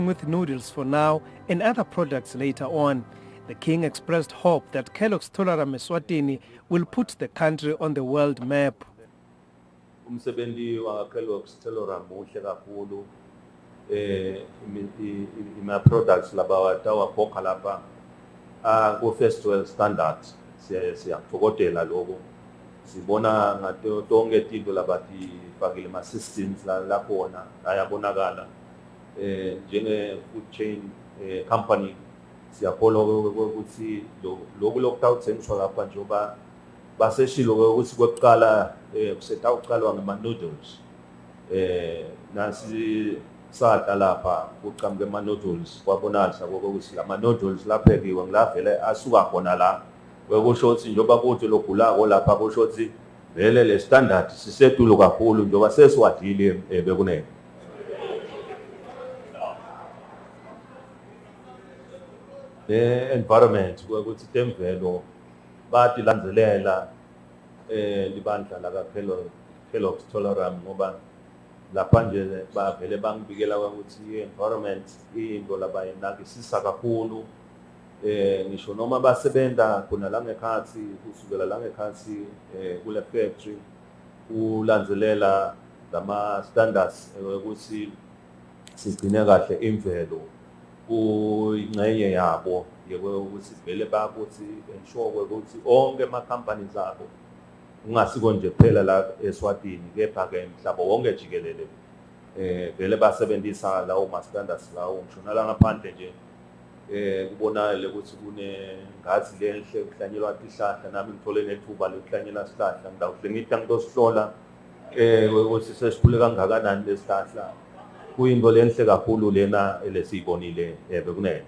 with noodles for now and other products later on. The king expressed hope that Kellogg's Tolaram Eswatini will put the country on the world map. Umsebenzi wa-Kellogg's Tolaram muhle kakhulu ima products labawatawapokha lapha ku-first world standard siyakuthokodela lokho sibona ngato tonke tinto labatifakile ama-systems lakhona ayabonakala njenge food chain company siyakholwa ukuthi lokhu lokutawuthengiswa lapha njengoba baseshilo ukuthi kokuqala kusetawuqalwa ngama-noodles nasi sada lapha kuqhamuke ama-noodles kwabonakala ukuthi lama-noodles laphekiwe ngilavele asuka khona la wekusho ukuthi njengoba kuthi logulako lapha kusho ukuthi vele le standard sisetulo kakhulu njengoba sesiwadile bekunene. Environment ukuthi temvelo batilandzelela libandla la Kellogg's Tolaram ngoba lapha nje bavele bangibikela ukuthi environment into labayinakisisa kakhulu ngisho noma basebenza khona la ngekhathi kusukela la ngekhathi kule factory ulandzelela lama standards ukuthi sigcine kahle imvelo kuyingxenye yabo ukuthi vele bakuthi ensure ukuthi onke ama companies abo ungasiko nje phela la eSwatini kepha ke mhlaba wonke jikelele vele basebenzisa lawo ma standards lawo ngishona la ngaphandle nje kubonakala ukuthi kune ngazi lenhle kuhlanyelwa izihlahla nami ngithole nethuba lokuhlanyela isihlahla ngidawuhle ngithi ngizosihlola ukuthi sesikhule kangakanani lesihlahla kuyinto lenhle kakhulu lena lesiyibonile bekunene.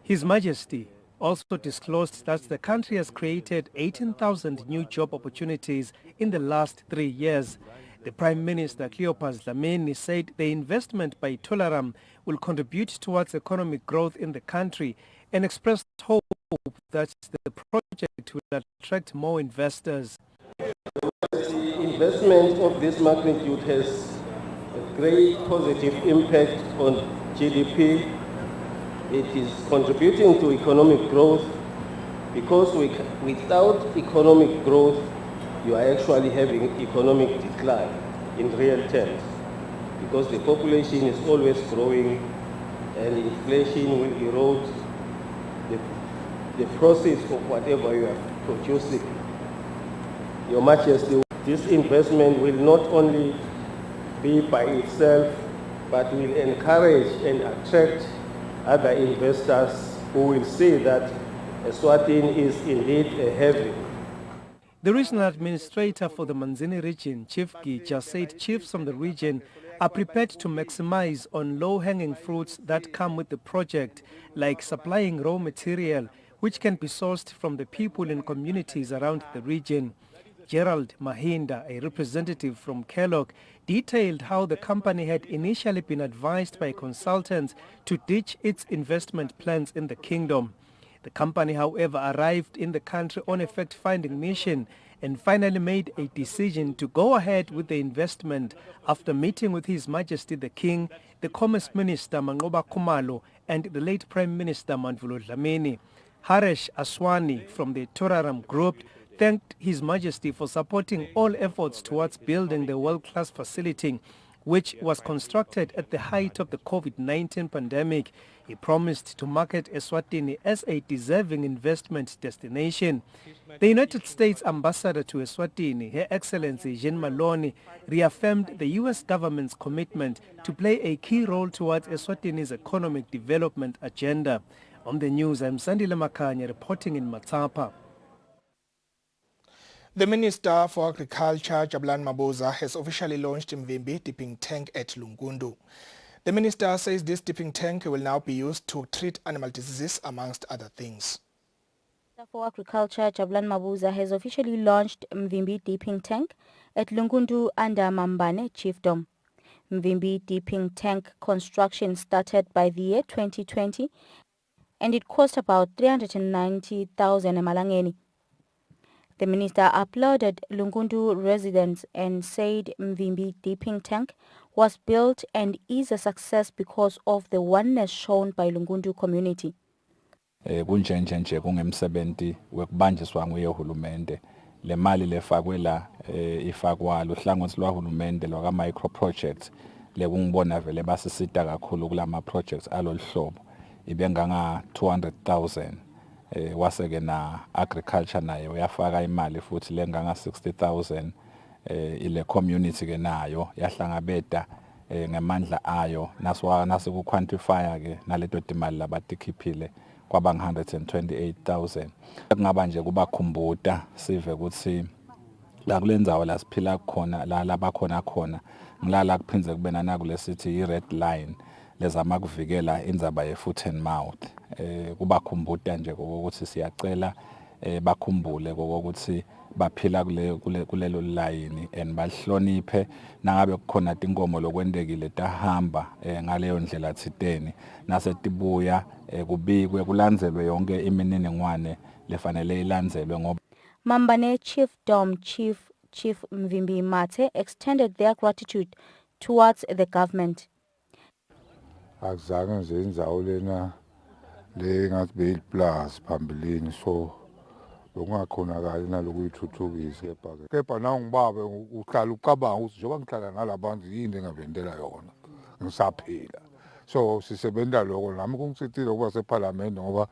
His Majesty also disclosed that the country has created 18,000 new job opportunities in the last 3 years. The Prime Minister Cleopas Dlamini said the investment by Tolaram will contribute towards economic growth in the country and expressed hope that the project will attract more investors. The investment of this magnitude has a great positive impact on GDP. It is contributing to economic growth because without economic growth, you are actually having economic decline in real terms because the population is always growing and inflation will erode the process of whatever you are producing. Your Majesty, this investment will not only be by itself, but will encourage and attract other investors who will see that Eswatini is indeed a haven. The regional administrator for the Manzini region, Chief Gija, said chiefs from the region are prepared to maximize on low-hanging fruits that come with the project, like supplying raw material, which can be sourced from the people in communities around the region. Gerald Mahinda, a representative from Kellogg, detailed how the company had initially been advised by consultants to ditch its investment plans in the kingdom. The company, however, arrived in the country on a fact-finding mission and finally made a decision to go ahead with the investment after meeting with His Majesty the King, the Commerce Minister Manqoba Khumalo and the late Prime Minister Mandvulo Dlamini. Haresh Aswani from the Tolaram Group thanked His Majesty for supporting all efforts towards building the world-class facility, which was constructed at the height of the COVID-19 pandemic. He promised to market Eswatini as a deserving investment destination. The United States Ambassador to Eswatini, Her Excellency Jean Maloney, reaffirmed the U.S. government's commitment to play a key role towards Eswatini's economic development agenda. On the news, I'm Sandile Makanya reporting in Mtapa. The Minister for Agriculture, Jabulani Mabuza, has officially launched Mvimbi dipping tank at Lungundu. The minister says this dipping tank will now be used to treat animal diseases, amongst other things. The Minister for Agriculture, Jabulani Mabuza, has officially launched Mvimbi dipping tank at Lungundu under Mambane Chiefdom. Mvimbi dipping tank construction started by the year 2020 and it cost about 390,000 emalangeni. The minister applauded Lungundu residents and said Mvimbi dipping tank was built and is a success because of the oneness shown by Lungundu community. Kunjenje nje kungemsebenzi wekubanjiswa nguye uhulumende le mali lefakwe la ifakwa luhlangothi lwahulumende lwaka micro projects lekungibona vele basisita kakhulu kulama projects aloluhlobo ibenganga 200,000 waseke na agriculture naye uyafaka imali futhi lenganga 60,000 ile community ke nayo yahlangabeta ngemandla ayo nase ku quantify ke naleto timali labatikhiphile kwaba 128,000 kungaba nje kubakhumbuta sive ukuthi la kulendzawo la siphila khona la labakhona khona ngilala kuphinze kube nakule sithi i red line lezama kuvikela indzaba ye foot and mouth kubakhumbuta nje ukuthi siyacela bakhumbule ukuthi baphila kulelo line and bahloniphe nangabe kukhona tinkomo lokwendekile tahamba ngaleyo ndlela thiteni nasetibuya kubikwe kulandzelwe yonke imininingwane lefanele ilandzelwe ngoba Mambane Chiefdom Chief Mvimbi Mate extended their gratitude towards the government. Akuzange nje indzawo lena le ngathi beyiplaza phambilini so bekungakhonakali nalokuyithuthukisa kepha nangibaba uhlala ucabanga ukuthi njengoba ngihlala nalabantu yini engavendela yona ngisaphila so sisebenta lokho nami kungisitile ukuba sephalamende ngoba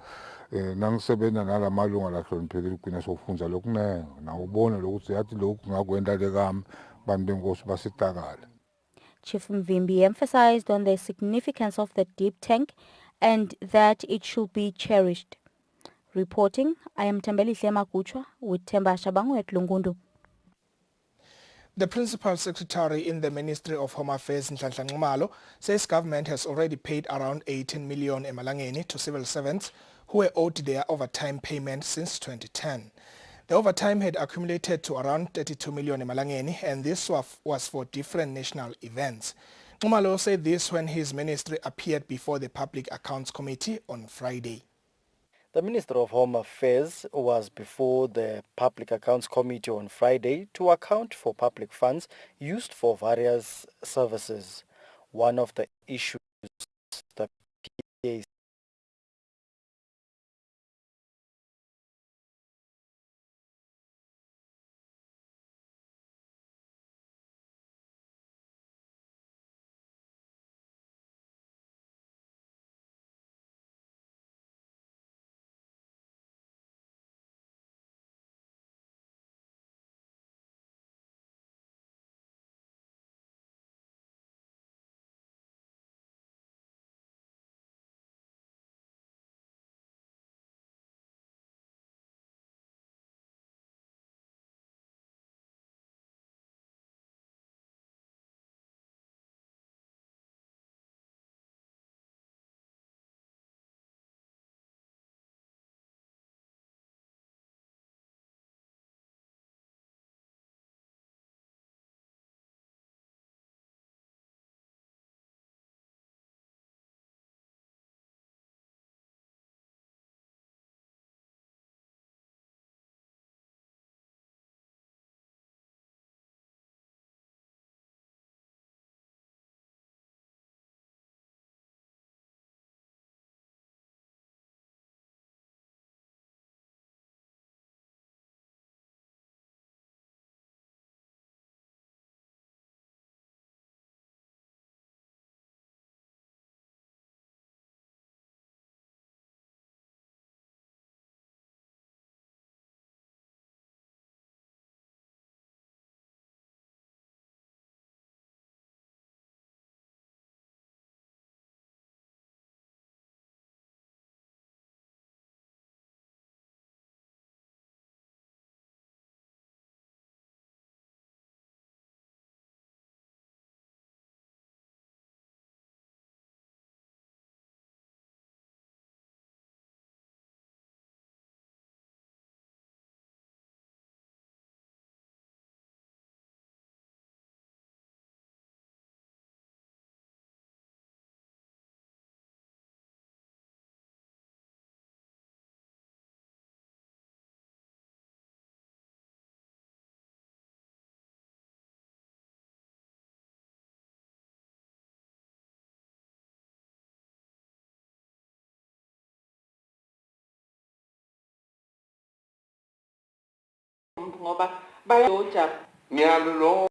nangisebenza nalamalunga lahloniphekile ugcina sofunda lokunene nawubona lokuthi yathi lokhu ngakwenda lekami bantu benkosi basitakala. Chief Mvimbi emphasized on the significance of the deep tank and that it should be cherished. Reporting, I am Tembelihle Makuchwa with Temba Shabangu at Lungundu. The Principal Secretary in the Ministry of Home Affairs, Nhlanhla Nxumalo, says government has already paid around 18 million emalangeni to civil servants who were owed their overtime payment since 2010. The overtime had accumulated to around 32 million emalangeni, and this was for different national events. Nxumalo said this when his ministry appeared before the Public Accounts Committee on Friday. The Minister of Home Affairs was before the Public Accounts Committee on Friday to account for public funds used for various services. One of the issues the PA ngoba bayoja. Ngiyalulonga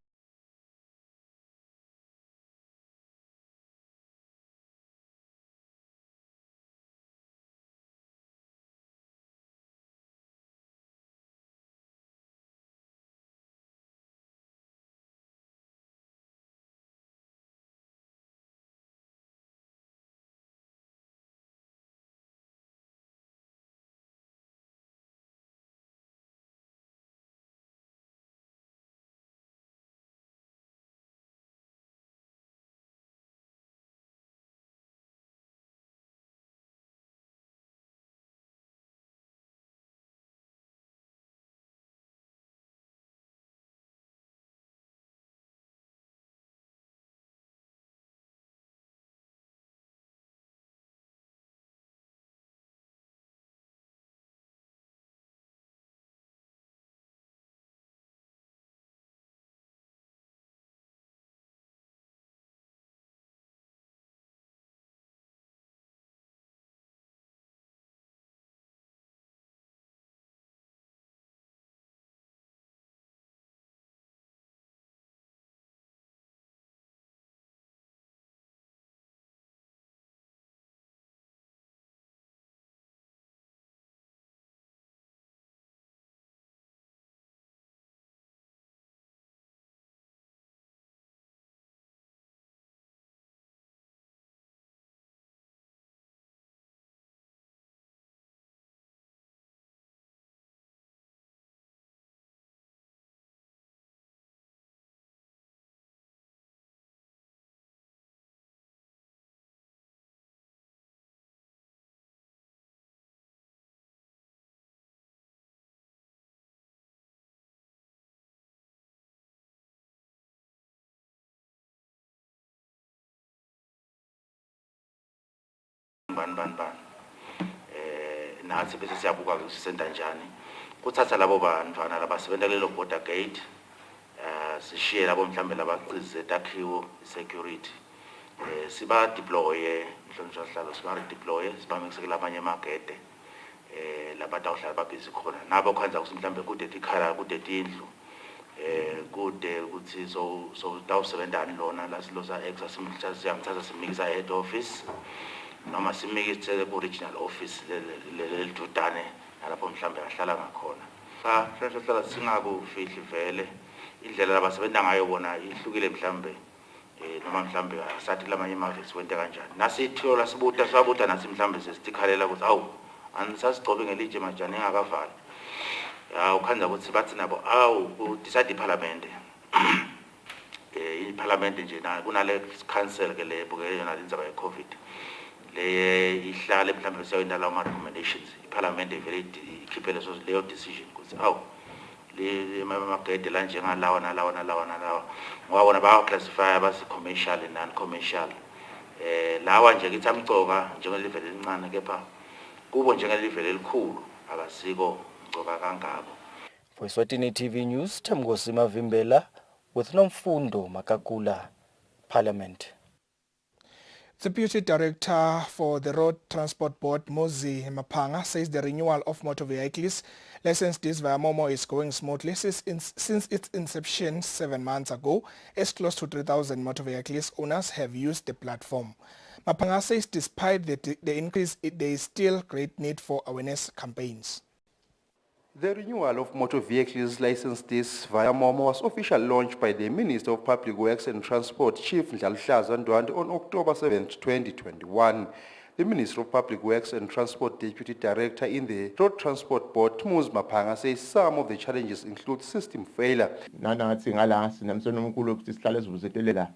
nathi bese siyabuka ukuthi sisenda njani kuthatha labo bantwana labasebenza lelo border gate sishiye labo mhlambe labacize takhiwo security siba deploye mhlonishwa sihlalo siba deploye siba mixekela abanye amagede labantu abahlala babhizi khona nabo khanza ukuthi mhlambe kude ikhala kude indlu kude ukuthi so dawusebenzani lona lasilosa exa simthatha simikisa head office noma simikise ku regional office lelidudane lapho mhlambe ahlala ngakhona mhlawumbe sihlala singakufihli vele indlela labasebenza ngayo bona ihlukile mhlambe noma mhlambe asathi lamanye amavesi wente kanjani nasithiyo lasibuta sabuta nasi mhlambe sesitikhalela ukuthi awu anisasicobe ngelije majani engakavali ukhanza ukuthi bathi nabo awu decide iparliament iparliament nje kunale council ke lebuke yona indzaba ye covid le ihlale mhlambe siyawenda lawo recommendations iparliament vele ikhiphe leyo decision ukuthi awu le magede la njengalawa nalawa ngoba bona ba classify abasi commercial and non commercial lawa nje kithi amcoka njengelivele elincane kepha kubo njengelivele elikhulu akasiko mcoka kangako. For Eswatini TV News, Tamgosi Mavimbela with Nomfundo Makakula, Parliament. The Deputy Director for the Road Transport Board, Mozi Mapanga, says the renewal of motor vehicles licensed via Momo is going smoothly since its inception 7 months ago, as close to 3,000 motor vehicles owners have used the platform. Mapanga says despite the increase, there is still great need for awareness campaigns. The renewal of motor vehicles licenses via Momo was officially launched by the Minister of Public Works and Transport, Chief Ndlal'Hlaza Ndwandwe, on October 7, 2021. The Minister of Public Works and Transport Deputy Director in the Road Transport Board, Mozi Mapanga, says some of the challenges include system failure. Nanathi ngala sinemsono omkhulu ukuthi sihlale sivusetelela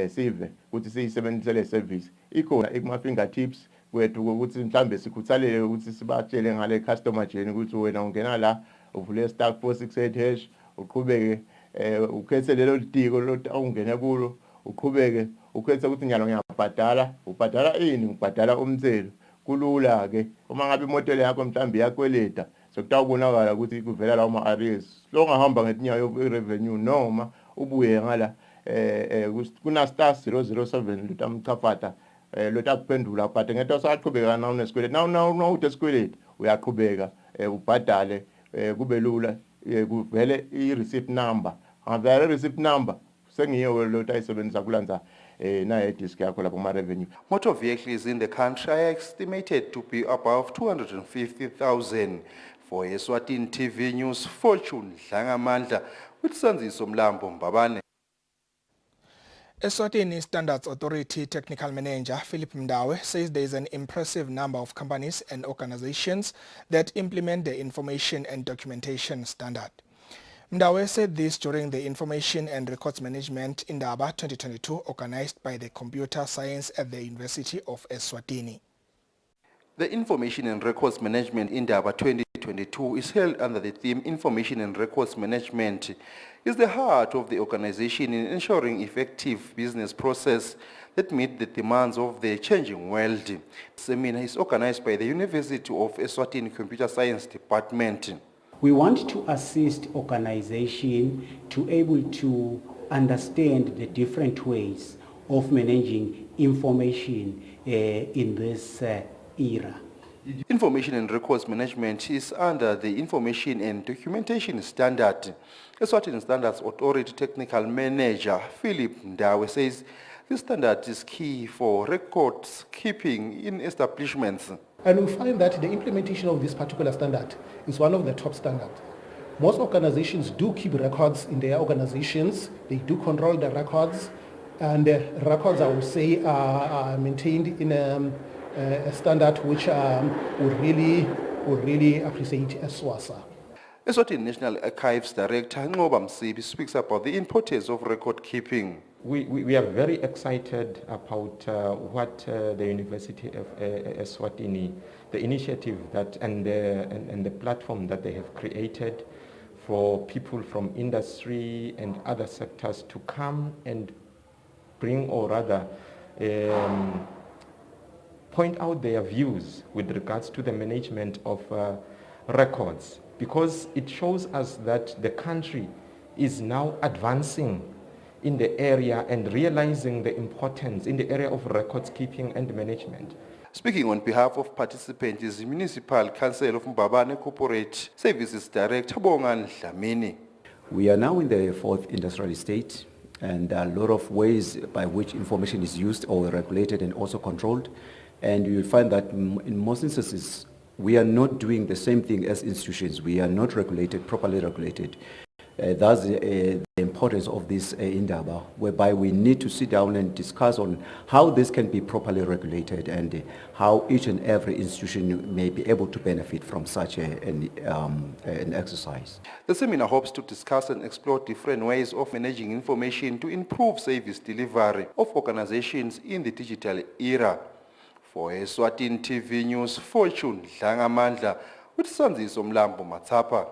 sive ukuthi siyisebenzisele service ikhona ekuma fingertips kwethu ukuthi mhlambe sikhuthalele ukuthi sibatshele ngale customer journey ukuthi wena ungena la uvule stack 468# uqhubeke ukhethe lelo litiko ungene kulo uqhubeke ukhethe ukuthi nyalo ngiyabhadala ubhadala ini ngibhadala umthelo kulula ke uma ngabe imoto yakho mhlambe yakweleta sokutawubonakala ukuthi kuvela lawo ma arrears lo ngahamba ngetinyawo revenue noma ubuye ngala kuna star 007 lutamchafata lotakuphendula but ngento saqhubeka nawo nesikweleti nawo ude sikweleti uyaqhubeka ubhadale kube lula kuvele i-receipt number. Angavele i-receipt number sengiyo lo tayisebenzisa kulanza na disk yakho lapho ma revenue. Motor vehicles in the country are estimated to be above 250,000. For Eswatini TV News, Fortune Dlangamandla with Sanziso Mlambo Mbabane. Eswatini Standards Authority Technical Manager Philip Mdawe says there is an impressive number of companies and organizations that implement the Information and Documentation Standard. Mdawe said this during the Information and Records Management Indaba 2022 organized by the Computer Science at the University of Eswatini. The Information and Records Management Indaba 2022 is held under the theme Information and Records Management is the heart of the organization in ensuring effective business process that meet the demands of the changing world. The seminar is organized by the University of Eswatini Computer Science Department. We want to assist organization to able to understand the different ways of managing information in this era. Information and Records Management is under the Information and Documentation Standard. Eswatini Standards Authority Technical Manager Philip Mdawe says this standard is key for records keeping in establishments. And we find that the implementation of this particular standard is one of the top standards. Most organizations do keep records in their organizations. They do control the records, and the records, I would say, are maintained in a standard which would really appreciate Eswasa. Eswatini National Archives Director Ngoba Msibi speaks about the importance of record keeping. We are very excited about what the University of Eswatini, the initiative that and the platform that they have created for people from industry and other sectors to come and bring, or rather point out their views with regards to the management of records, because it shows us that the country is now advancing in the area and realizing the importance in the area of records keeping and management. Speaking on behalf of participants is the Municipal Council of Mbabane Corporate Services Director Bongan Dlamini. We are now in the fourth industrial estate, and a lot of ways by which information is used or regulated and also controlled. And you will find that in most instances, we are not doing the same thing as institutions. We are not regulated, properly regulated. That's the importance of this Indaba, whereby we need to sit down and discuss on how this can be properly regulated and how each and every institution may be able to benefit from such an exercise. The seminar hopes to discuss and explore different ways of managing information to improve service delivery of organizations in the digital era. For Eswatini TV News, Fortune Dlangamandla with Sanziso Mlambo Mtapa.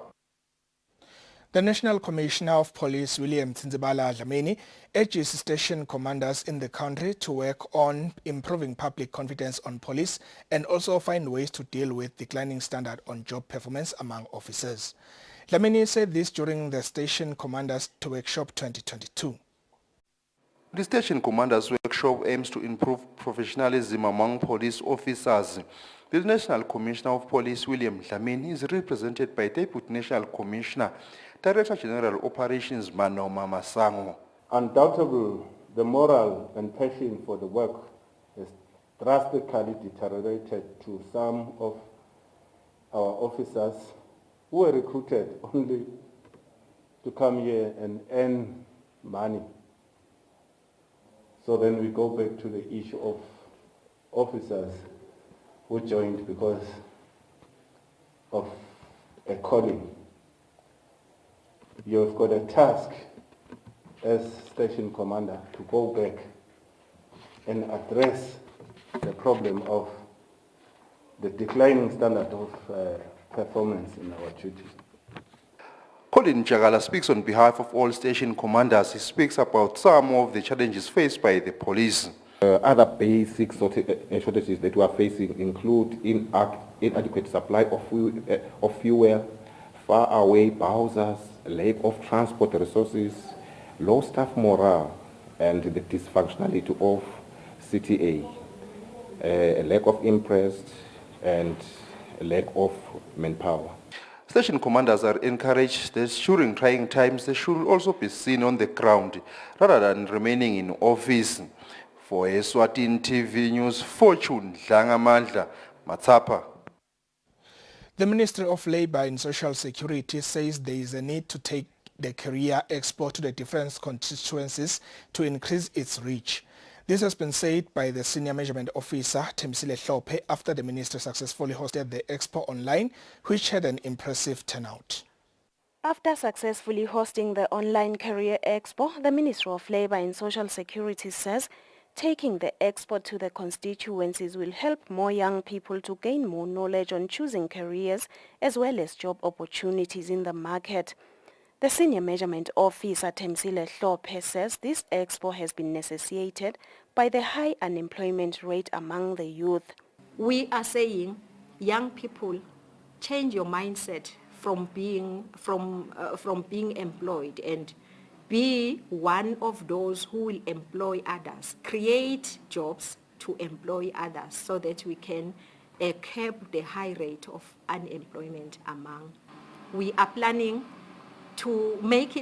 The National Commissioner of Police, William Tsinzibala Dlamini, urges station commanders in the country to work on improving public confidence on police and also find ways to deal with declining standard on job performance among officers. Dlamini said this during the Station Commanders Workshop 2022. The Station Commanders Workshop aims to improve professionalism among police officers. The National Commissioner of Police, William Dlamini, is represented by Deputy National Commissioner, Director General Operations Manoma Masango. Undoubtedly, the morale and passion for the work has drastically deteriorated to some of our officers who were recruited only to come here and earn money. So then we go back to the issue of officers who joined because of a calling. You've got a task as station commander to go back and address the problem of the declining standard of performance in our duties. Colin Jagala speaks on behalf of all station commanders. He speaks about some of the challenges faced by the police. Other basic shortages that we are facing include inadequate supply of fuel, far away Bowsers, lack of transport resources, low staff morale, and the dysfunctionality of CTA, a lack of interest, and a lack of manpower. Station commanders are encouraged that during trying times they should also be seen on the ground rather than remaining in office. For Eswatini TV News, Fortune Dlangamandla, Mtapa. The Ministry of Labour and Social Security says there is a need to take the Career Expo to the different constituencies to increase its reach. This has been said by the Senior Measurement Officer, Thembisile Hlophe, after the ministry successfully hosted the expo online, which had an impressive turnout. After successfully hosting the online Career Expo, the Ministry of Labour and Social Security says taking the expo to the constituencies will help more young people to gain more knowledge on choosing careers as well as job opportunities in the market. The Senior Measurement Officer, Thembisile Hlophe, says this expo has been necessitated by the high unemployment rate among the youth. We are saying, young people, change your mindset from being employed and be one of those who will employ others. Create jobs to employ others so that we can curb the high rate of unemployment among. We are planning to make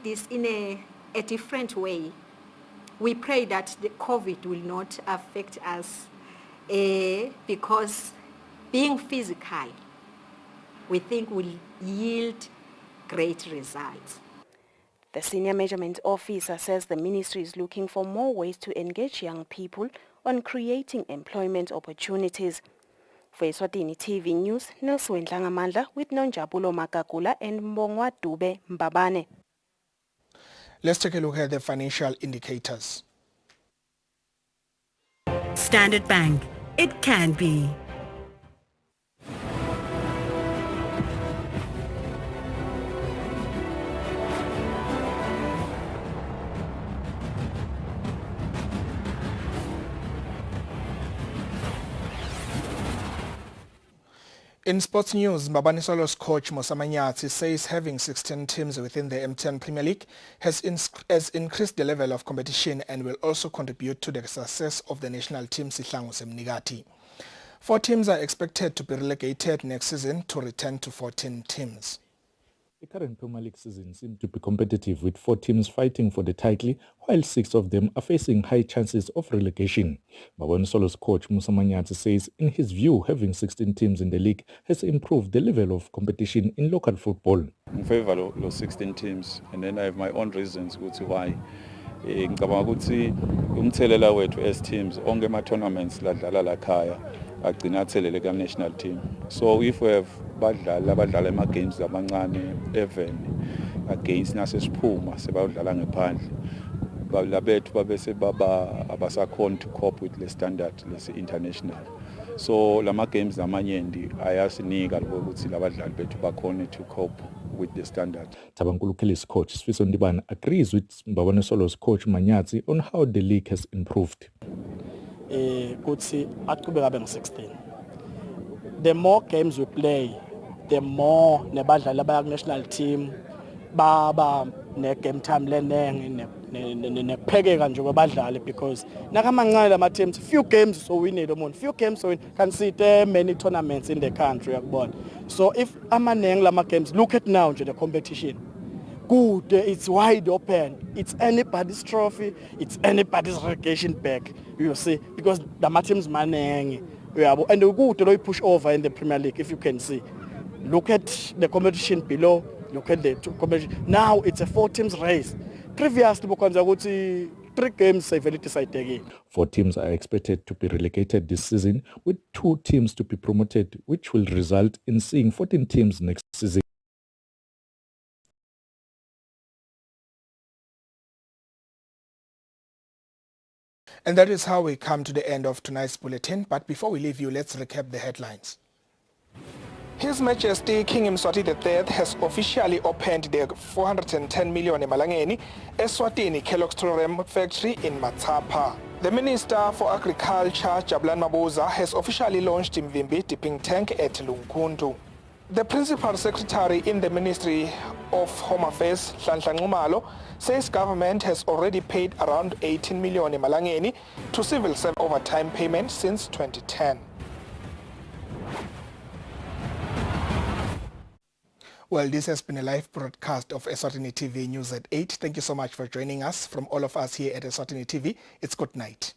this in a different way. We pray that the COVID will not affect us because being physical, we think will yield great results. The Senior Measurement Officer says the ministry is looking for more ways to engage young people on creating employment opportunities. For Eswatini TV News, Nelson Dlangamandla with Nonjabulo Makakula and Mbongwa Dube Mbabane. Let's take a look at the financial indicators. Standard Bank. It can be. In sports news, Mbabane Swallows coach Mosamanyati says having 16 teams within the MTN Premier League has increased the level of competition and will also contribute to the success of the national team Sihlangu Semnikati. 4 teams are expected to be relegated next season to return to 14 teams. The current Premier League season seems to be competitive with 4 teams fighting for the title, while 6 of them are facing high chances of relegation. Mbabane Swallows coach Musa Manyati says, in his view, having 16 teams in the league has improved the level of competition in local football. In favor of 16 teams, and then I have my own reasons why. Ngicabanga ukuthi umthelela wethu as teams onke ama tournaments ladlala la khaya agcina athelele ka national team. So if we have abadlala ema games amancane even against nasesiphuma sebadlala ngephandle labethu babese abasakhona to cope with the standard lesi international. So lama games amanyenti ayasinika ukuthi labadlali bethu bakhona to cope with the standard. Tabankulu Kelly's coach Sfiso Ndibana agrees with Mbabane Swallows coach Manyati on how the league has improved. Kutsi aqhubeka abe ngu-16. The more games we play, the more nebadlali abaya national team baba ne game time lenenge nephekeka nje kwabadlali because nakamancane lama teams few games so winile umuntu few games so can see there many tournaments in the country yakubona. So if amanengi lama games, look at now nje the competition good, it's wide open, it's anybody's trophy, it's anybody's relegation back, you see, because the teams manengi and the good to push over in the Premier League. If you can see, look at the competition below, look at the competition now. It's a 4 teams race. Previously bokwanza ukuthi 3 games severely decided. 4 teams are expected to be relegated this season, with 2 teams to be promoted, which will result in seeing 14 teams next season. And that is how we come to the end of tonight's bulletin. But before we leave you, let's recap the headlines. His Majesty King Mswati III has officially opened the 410 million Emalangeni Eswatini Kellogg's factory in Mtapa. The Minister for Agriculture, Jabulani Mabuza, has officially launched Mvimbi dipping tank at Lungundu. The Principal Secretary in the Ministry of Home Affairs, Nhlanhla Nxumalo, says government has already paid around 18 million Emalangeni to civil service overtime payments since 2010. Well, this has been a live broadcast of Eswatini TV News at 8. Thank you so much for joining us. From all of us here at Eswatini TV, it's good night.